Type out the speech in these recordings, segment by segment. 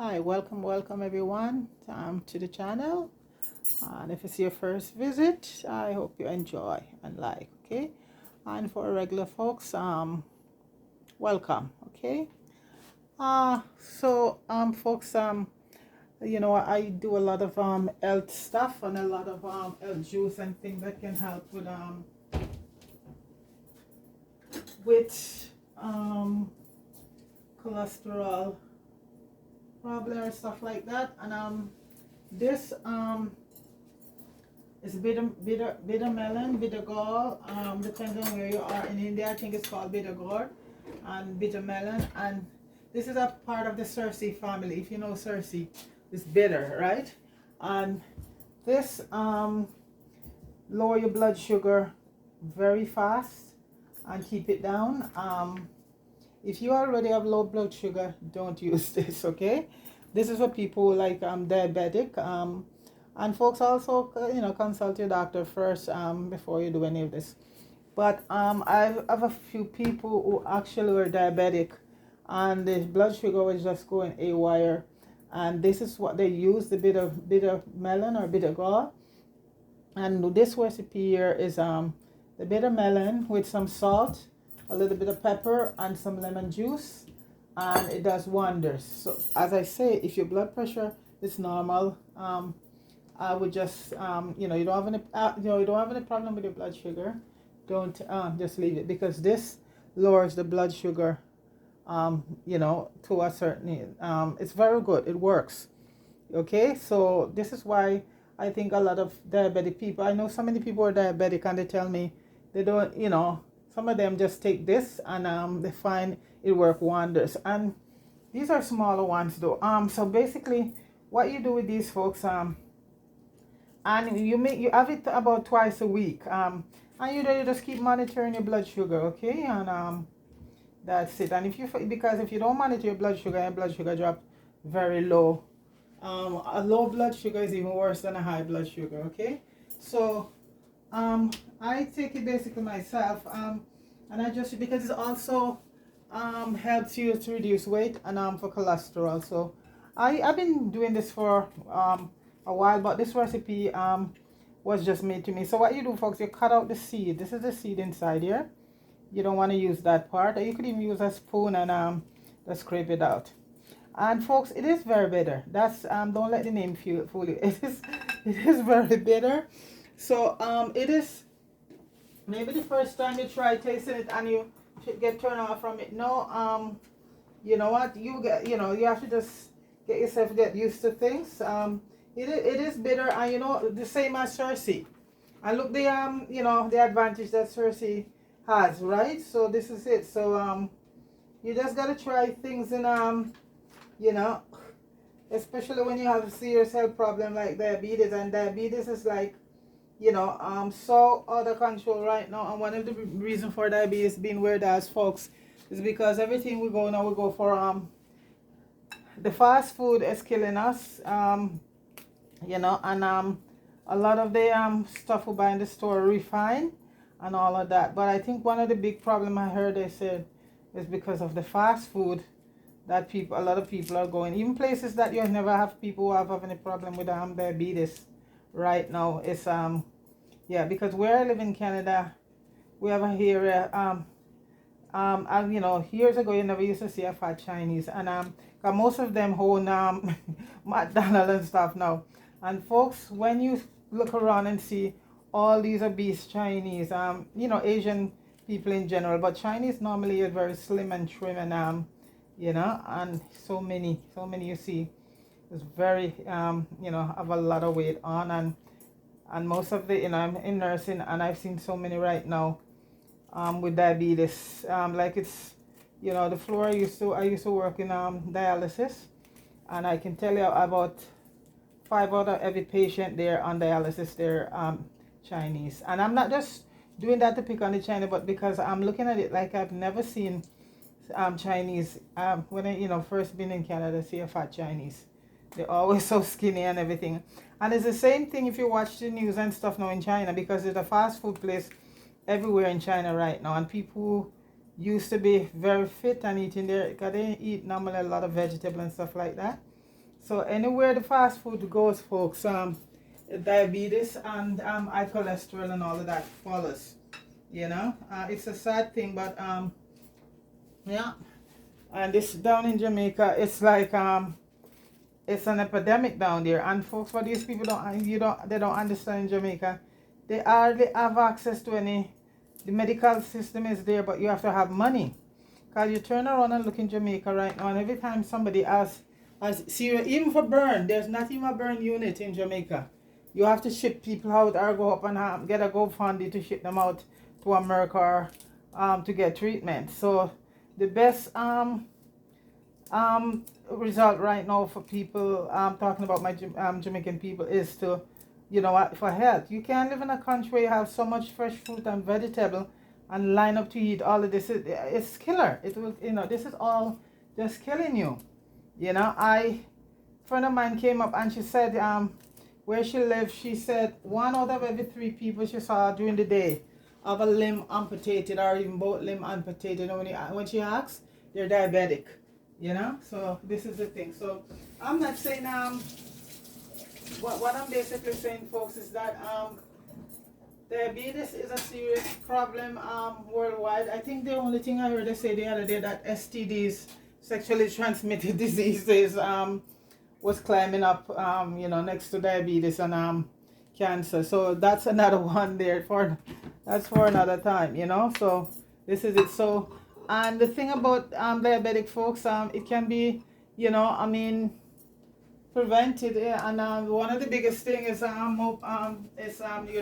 Hi, welcome everyone to the channel. And if it's your first visit, I hope you enjoy and like, okay? And for regular folks, welcome, okay? Folks, I do a lot of health stuff and a lot of health juice and things that can help with cholesterol problem or stuff like that. And this is bitter melon, bitter gall, depends on where you are. In India, I think it's called bitter gourd and bitter melon. And this is a part of the Cersei family. If you know Cersei, it's bitter, right? And this lower your blood sugar very fast and keep it down. If you already have low blood sugar, don't use this, okay? This is for people like diabetic. And folks also, consult your doctor first before you do any of this. But I have a few people who actually were diabetic and the blood sugar was just going haywire. And this is what they use, the bitter melon or bitter gall. And this recipe here is the bitter melon with some salt, a little bit of pepper, and some lemon juice, and it does wonders. So as I say, if your blood pressure is normal, I would just you don't have any you don't have any problem with your blood sugar, don't just leave it, because this lowers the blood sugar to a certain it's very good, it works. Okay, so this is why I think a lot of diabetic people, I know so many people are diabetic and they tell me they don't, some of them just take this and they find it work wonders. And these are smaller ones though. So basically what you do with these folks, and you have it about twice a week. And you just keep monitoring your blood sugar, okay? And that's it. And because if you don't monitor your blood sugar drop very low. A low blood sugar is even worse than a high blood sugar, okay? So I take it basically myself, and I just, because it also helps you to reduce weight and for cholesterol. So I've been doing this for a while, but this recipe was just made to me. So what you do, folks, you cut out the seed. This is the seed inside here. You don't want to use that part, or you could even use a spoon and just scrape it out. And folks, it is very bitter. That's don't let the name fool you. It is very bitter. So it is, maybe the first time you try tasting it and you get turned off from it. No, you know what? You have to just get used to things. It is bitter, and the same as Cersei. And look, the advantage that Cersei has, right? So this is it. So you just gotta try things in especially when you have a serious health problem like diabetes. And diabetes is like, so out of control right now. And one of the reasons for diabetes being where it is, folks, is because everything we go for the fast food is killing us. And a lot of the stuff we buy in the store refined and all of that. But I think one of the big problem I heard they said is because of the fast food that a lot of people are going, even places that you never have people who have any problem with diabetes right now. It's because where I live in Canada, we have a area and years ago you never used to see a fat Chinese, and 'cause most of them own McDonald's and stuff now. And folks, when you look around and see all these obese Chinese, Asian people in general, but Chinese normally is very slim and trim, and and so many you see is very have a lot of weight on. And most of the, I'm in nursing, and I've seen so many right now with diabetes, like it's, the floor. I used to work in dialysis, and I can tell you about 5 out of every patient there on dialysis, they're Chinese. And I'm not just doing that to pick on the China, but because I'm looking at it like I've never seen Chinese when I first been in Canada, see a fat Chinese. They're always so skinny and everything. And it's the same thing if you watch the news and stuff now in China, because there's a fast food place everywhere in China right now, and people used to be very fit and eating there, because they eat normally a lot of vegetable and stuff like that. So anywhere the fast food goes, folks, diabetes and high cholesterol and all of that follows. You know, it's a sad thing, but yeah. And this down in Jamaica, it's like it's an epidemic down there. And folks, for these people they don't understand in Jamaica, they hardly have access to any. The medical system is there, but you have to have money. Cause you turn around and look in Jamaica right now, and every time somebody asks, see, even for burn, there's not even a burn unit in Jamaica. You have to ship people out or go up and get a GoFundMe to ship them out to America or to get treatment. So the best result right now for people talking about my Jamaican people is to, you know what, for health. You can't live in a country where you have so much fresh fruit and vegetable and line up to eat all of this. It's killer. It will, you know, this is all just killing you. You know, a friend of mine came up and she said where she lives, she said 1 out of every 3 people she saw during the day have a limb amputated or even both limb amputated. And when she asks, they're diabetic. You know, so this is the thing. So I'm not saying what I'm basically saying, folks, is that diabetes is a serious problem worldwide. I think the only thing I heard they say the other day that STDs, sexually transmitted diseases, was climbing up, you know, next to diabetes and cancer. So that's another one there that's for another time, you know. So this is it. So and the thing about diabetic folks, it can be, you know, I mean, prevented, and one of the biggest thing is your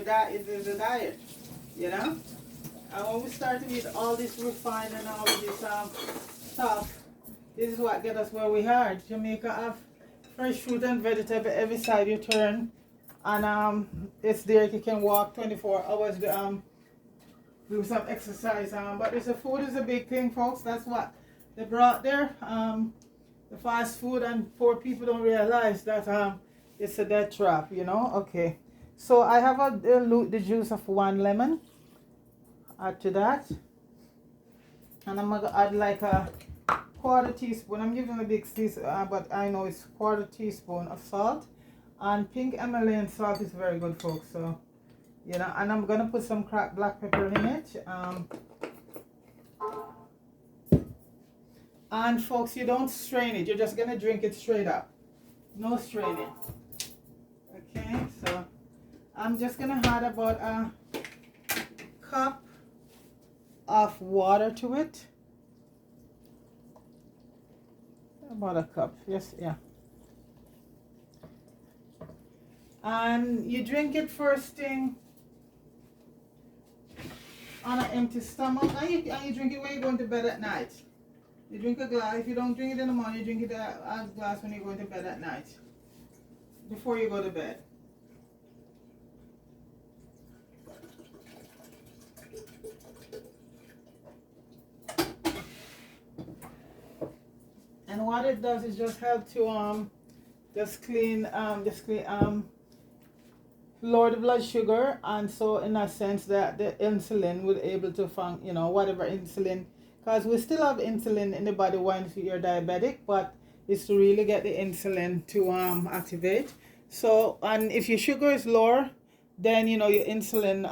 diet, is the diet, you know. And when we start to eat all this refined and all of this stuff, this is what get us where we are. Jamaica have fresh fruit and vegetable every side you turn, and it's there. You can walk 24 hours. Do some exercise. But the food is a big thing, folks. That's what they brought there. The fast food, and poor people don't realize that it's a death trap, you know. Okay, so I have the juice of 1 lemon. Add to that, and I'm gonna add like a 1/4 teaspoon. I'm giving a big teaspoon, but I know it's 1/4 teaspoon of salt. And pink Himalayan salt is very good, folks. So, you know, and I'm gonna put some cracked black pepper in it. And folks, you don't strain it. You're just gonna drink it straight up. No straining. Okay, so I'm just gonna add about a cup of water to it. About a cup, yes, yeah. And you drink it first thing on an empty stomach, and you drink it when you're going to bed at night. You drink a glass. If you don't drink it in the morning, you drink it a glass when you're going to bed at night, before you go to bed. And what it does is just help to just clean lower the blood sugar, and so in a sense that the insulin will able to function, you know, whatever insulin, because we still have insulin in the body once you're diabetic, but it's to really get the insulin to activate. So, and if your sugar is lower, then, you know, your insulin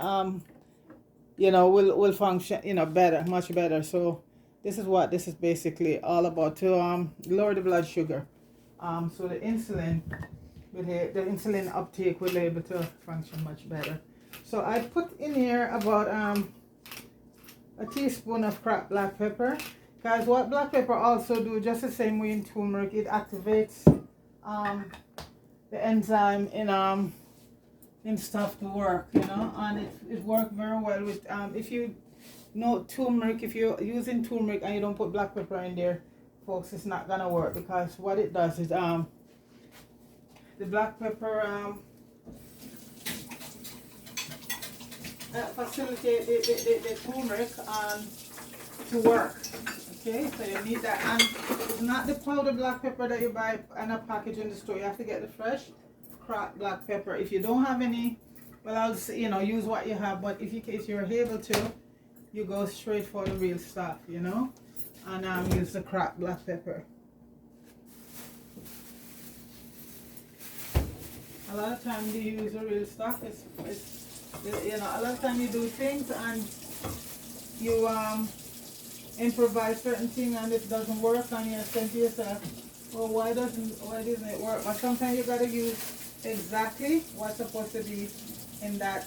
you know, will function, you know, better, much better. So this is what this is basically all about, to lower the blood sugar, so the insulin uptake will be able to function much better. So I put in here about a teaspoon of cracked black pepper, because what black pepper also do, just the same way in turmeric, it activates the enzyme in stuff to work, you know, and it works very well with if you know turmeric. If you're using turmeric and you don't put black pepper in there, folks, it's not gonna work, because what it does is the black pepper facilitate the turmeric to work. Okay, so you need that, and it's not the powdered black pepper that you buy in a package in the store. You have to get the fresh cracked black pepper. If you don't have any, well, I'll say, you know, use what you have, but if you're able to, you go straight for the real stuff, you know, and use the cracked black pepper. A lot of times you use the real stuff. You know, a lot of times you do things and you improvise certain thing and it doesn't work and you think to yourself, well, why doesn't it work? But sometimes you gotta use exactly what's supposed to be in that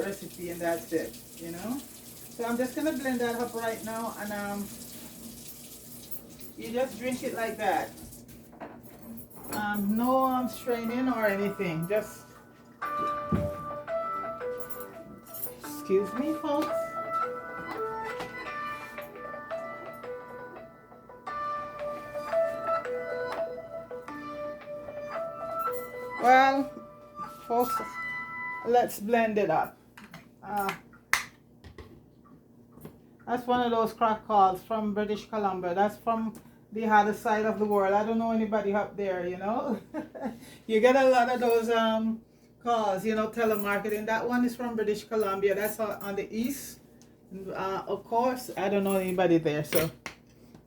recipe, and that's it, you know. So I'm just gonna blend that up right now, and you just drink it like that. No straining or anything. Just excuse me, folks. Well, folks, let's blend it up. That's one of those crack calls from British Columbia. That's from the other side of the world. I don't know anybody up there, you know. You get a lot of those calls, you know, telemarketing. That one is from British Columbia. That's on the east. Of course, I don't know anybody there. So,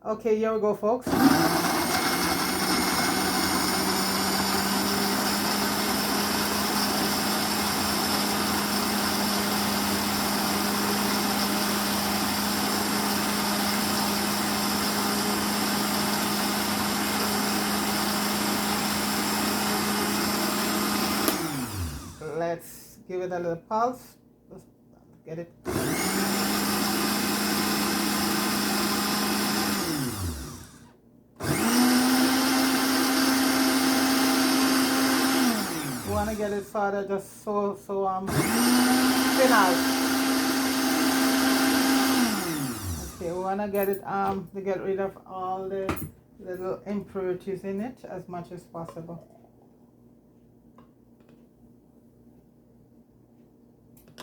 okay, here we go, folks. Let's give it a little pulse. Let's get it. You want to get it sort of just so thin out. Okay, we want to get it to get rid of all the little impurities in it as much as possible.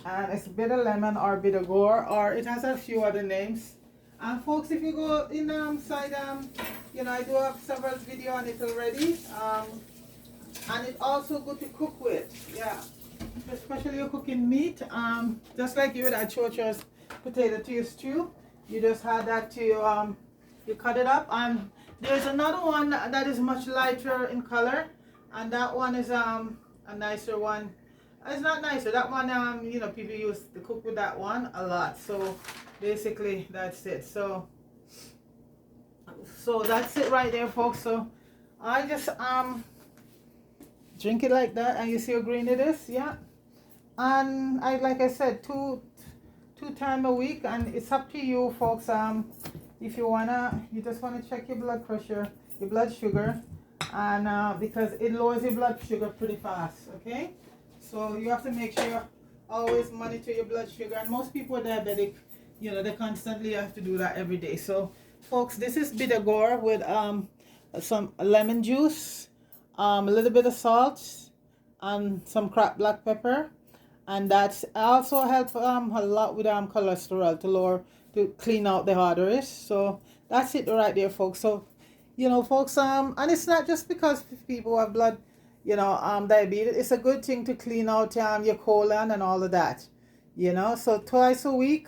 And it's bitter lemon or bitter gore, or it has a few other names. And folks, if you go inside, you know, I do have several videos on it already. And it's also good to cook with, yeah. Especially you're cooking meat. Just like you would add Chocha's potato to your stew. You just add that to you cut it up. And there's another one that is much lighter in color, and that one is a nicer one. It's not nicer. That one, you know, people used to cook with that one a lot. So basically, that's it. So that's it right there, folks. So I just drink it like that, and you see how green it is, yeah. And like I said, two times a week, and it's up to you, folks. If you just wanna check your blood pressure, your blood sugar, and because it lowers your blood sugar pretty fast, okay. So you have to make sure you always monitor your blood sugar. And most people are diabetic, you know, they constantly have to do that every day. So, folks, this is bitter gourd with some lemon juice, a little bit of salt, and some cracked black pepper. And that's also help a lot with cholesterol to clean out the arteries. So that's it right there, folks. So, you know, folks, and it's not just because people have blood, you know, diabetes. It's a good thing to clean out your colon and all of that, you know. So twice a week,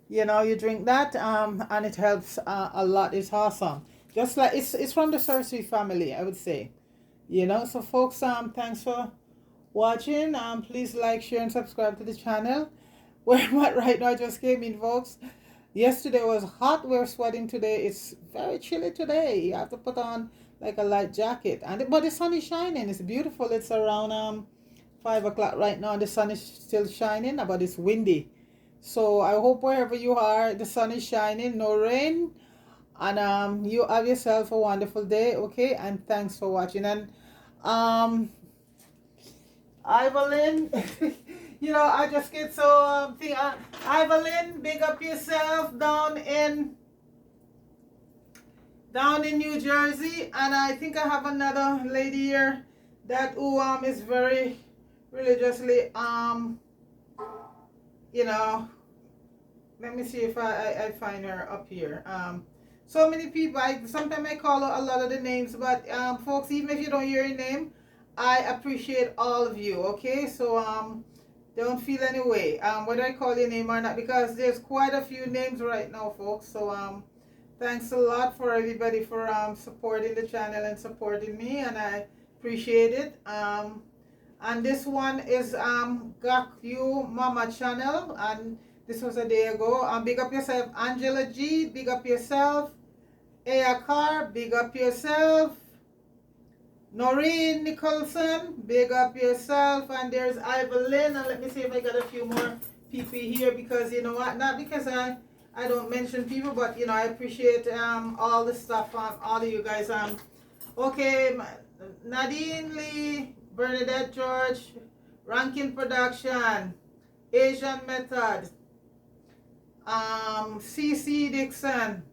you know, you drink that, and it helps a lot. It's awesome. Just like it's from the Cersei family, I would say, you know. So folks, thanks for watching. Please like, share, and subscribe to the channel. Where I'm at right now, I just came in, folks. Yesterday was hot. We're sweating today. It's very chilly today. You have to put on like a light jacket, but the sun is shining. It's beautiful. It's around 5 o'clock right now, and the sun is still shining, but it's windy. So I hope wherever you are, the sun is shining, no rain, and you have yourself a wonderful day. Okay, and thanks for watching. And Evelyn, you know, I just get so Evelyn, big up yourself down in New Jersey. And I think I have another lady here that is very religiously you know, let me see if I find her up here. So many people, sometimes I call out a lot of the names, but folks, even if you don't hear your name, I appreciate all of you, okay? So don't feel any way whether I call your name or not, because there's quite a few names right now, folks. So thanks a lot for everybody for supporting the channel and supporting me, and I Appreciate it. And this one is Got You Mama channel, and this was a day ago. Big up yourself, Angela G. Big up yourself, Aya Carr. Big up yourself, Noreen Nicholson. Big up yourself. And there's Evelyn. And let me see if I got a few more people here, because you know what? Not because I don't mention people, but you know, I appreciate all the stuff all of you guys. Okay, Nadine Lee, Bernadette George, Rankin Production, Asian Method, CC Dixon,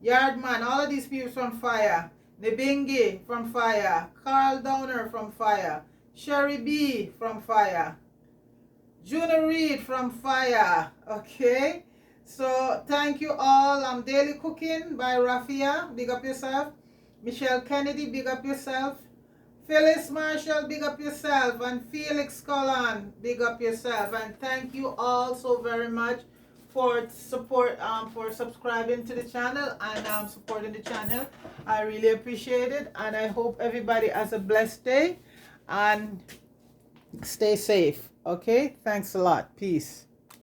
Yardman, all of these people from Fire, Nebingi from Fire, Carl Downer from Fire, Sherry B from Fire, Juna Reed from Fire. Okay, so thank you all. Daily Cooking by Rafia, big up yourself. Michelle Kennedy, big up yourself. Phyllis Marshall, big up yourself. And Felix Colon, big up yourself. And thank you all so very much for support, for subscribing to the channel and supporting the channel. I really appreciate it, and I hope everybody has a blessed day and stay safe. Okay, thanks a lot. Peace.